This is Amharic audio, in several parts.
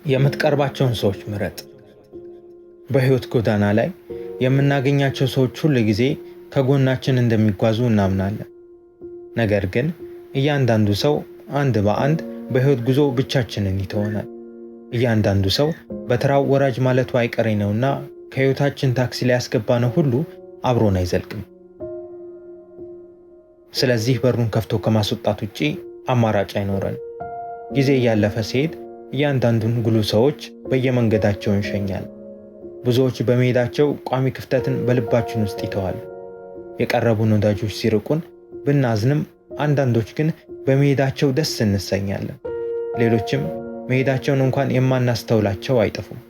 የምትቀርባቸውን ሰዎች ምረጥ። በህይወት ጎዳና ላይ የምናገኛቸው ሰዎች ሁሉ ጊዜ ከጎናችን እንደሚጓዙ እናምናለን። ነገር ግን እያንዳንዱ ሰው አንድ በአንድ በህይወት ጉዞ ብቻችንን ይተወናል። እያንዳንዱ ሰው በተራው ወራጅ ማለቱ አይቀሬ ነውና ከህይወታችን ታክሲ ላይ ያስገባነው ሁሉ አብሮን አይዘልቅም። ስለዚህ በሩን ከፍቶ ከማስወጣት ውጪ አማራጭ አይኖረን። ጊዜ እያለፈ ሲሄድ እያንዳንዱን ጉሉ ሰዎች በየመንገዳቸው እንሸኛለን። ብዙዎች በመሄዳቸው ቋሚ ክፍተትን በልባችን ውስጥ ይተዋሉ። የቀረቡን ወዳጆች ሲርቁን ብናዝንም፣ አንዳንዶች ግን በመሄዳቸው ደስ እንሰኛለን። ሌሎችም መሄዳቸውን እንኳን የማናስተውላቸው አይጠፉም።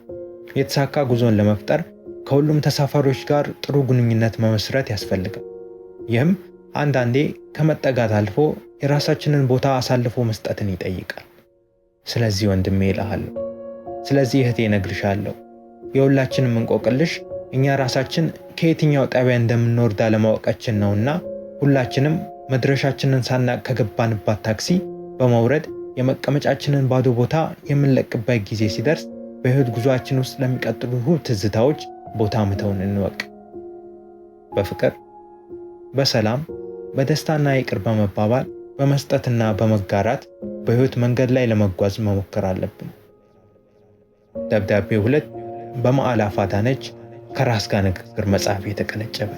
የተሳካ ጉዞን ለመፍጠር ከሁሉም ተሳፋሪዎች ጋር ጥሩ ግንኙነት መመስረት ያስፈልጋል። ይህም አንዳንዴ ከመጠጋት አልፎ የራሳችንን ቦታ አሳልፎ መስጠትን ይጠይቃል። ስለዚህ ወንድሜ እልሃለሁ፣ ስለዚህ እህቴ እነግርሻለሁ፣ የሁላችንም እንቆቅልሽ እኛ ራሳችን ከየትኛው ጣቢያ እንደምንወርድ አለማወቃችን ነውና ሁላችንም መድረሻችንን ሳናቅ ከገባንባት ታክሲ በመውረድ የመቀመጫችንን ባዶ ቦታ የምንለቅበት ጊዜ ሲደርስ በህይወት ጉዞአችን ውስጥ ለሚቀጥሉ ውብ ትዝታዎች ቦታ መተውን እንወቅ። በፍቅር፣ በሰላም፣ በደስታና ይቅር በመባባል በመስጠትና በመጋራት በህይወት መንገድ ላይ ለመጓዝ መሞከር አለብን። ደብዳቤ 2 በመዓላ አዳነች ከራስ ጋር ንግግር መጽሐፍ የተቀነጨበ